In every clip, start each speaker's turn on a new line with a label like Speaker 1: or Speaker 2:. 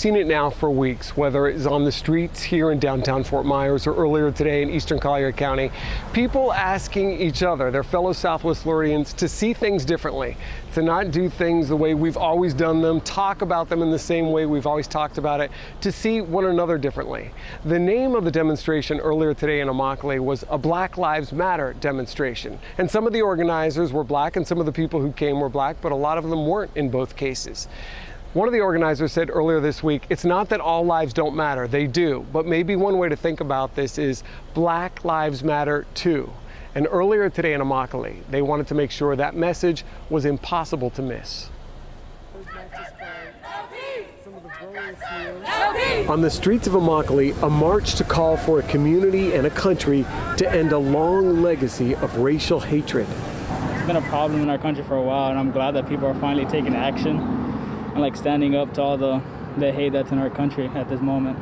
Speaker 1: seen it now for weeks, whether it's on the streets here in downtown Fort Myers or earlier today in eastern Collier County. People asking each other, their fellow Southwest Floridians, to see things differently, to not do things the way we've always done them, talk about them in the same way we've always talked about it, to see one another differently. The name of the demonstration earlier today in Immokalee was a Black Lives Matter demonstration. And some of the organizers were black and some of the people who came were black, but a lot of them weren't in both cases. One of the organizers said earlier this week, it's not that all lives don't matter, they do, but maybe one way to think about this is Black Lives Matter too. And earlier today in Immokalee, they wanted to make sure that message was impossible to miss. On the streets of Immokalee, a march to call for a community and a country to end a long legacy of racial hatred.
Speaker 2: It's been a problem in our country for a while, and I'm glad that people are finally taking action and like standing up to all the hate that's in our country at this moment.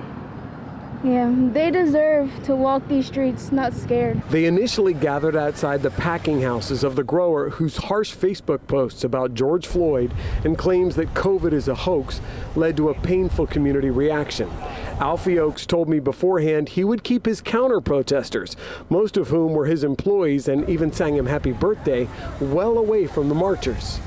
Speaker 3: Yeah, they deserve to walk these streets not scared.
Speaker 1: They initially gathered outside the packing houses of the grower whose harsh Facebook posts about George Floyd and claims that COVID is a hoax led to a painful community reaction. Alfie Oakes told me beforehand he would keep his counter-protesters, most of whom were his employees and even sang him happy birthday, well away from the marchers.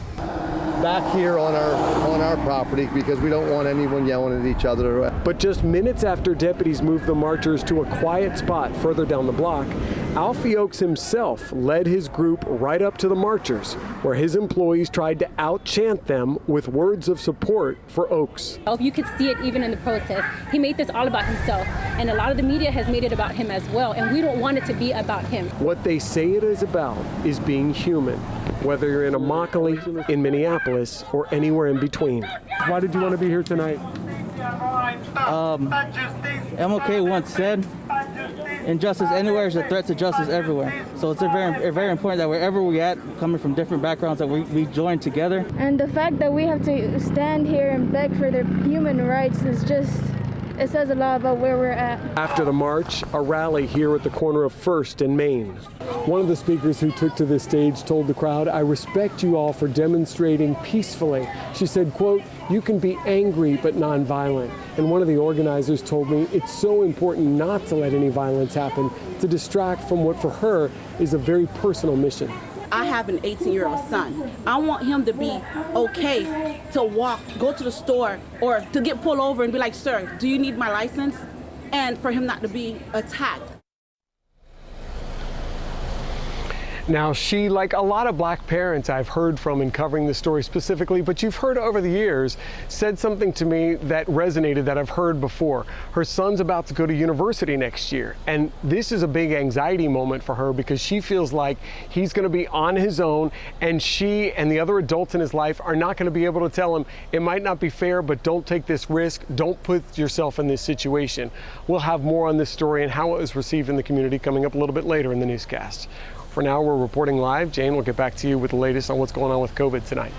Speaker 4: Back here on our property because we don't want anyone yelling at each other.
Speaker 1: But just minutes after deputies moved the marchers to a quiet spot further down the block, Alfie Oakes himself led his group right up to the marchers, where his employees tried to out-chant them with words of support for Oakes.
Speaker 5: You could see it even in the protest. He made this all about himself, and a lot of the media has made it about him as well, and we don't want it to be about him.
Speaker 1: What they say it is about is being human, whether you're in Immokalee, in Minneapolis, or anywhere in between. Why did you want to be here tonight?
Speaker 2: MLK once said, injustice anywhere is a threat to justice everywhere. So it's very important that wherever we're at, coming from different backgrounds, that we join together.
Speaker 3: And the fact that we have to stand here and beg for their human rights is just, it says a lot about where we're at.
Speaker 1: After the march, a rally here at the corner of First and Main. One of the speakers who took to the stage told the crowd, "I respect you all for demonstrating peacefully." She said, quote, "You can be angry but nonviolent." And one of the organizers told me it's so important not to let any violence happen, to distract from what for her is a very personal mission.
Speaker 6: I have an 18-year-old son. I want him to be okay to walk, go to the store, or to get pulled over and be like, "Sir, do you need my license?" And for him not to be attacked.
Speaker 1: Now, she, like a lot of black parents I've heard from in covering this story specifically, but you've heard over the years, said something to me that resonated that I've heard before. Her son's about to go to university next year, and this is a big anxiety moment for her because she feels like he's going to be on his own, and she and the other adults in his life are not going to be able to tell him, it might not be fair, but don't take this risk, don't put yourself in this situation. We'll have more on this story and how it was received in the community coming up a little bit later in the newscast. For now, we're reporting live. Jane will get back to you with the latest on what's going on with COVID tonight.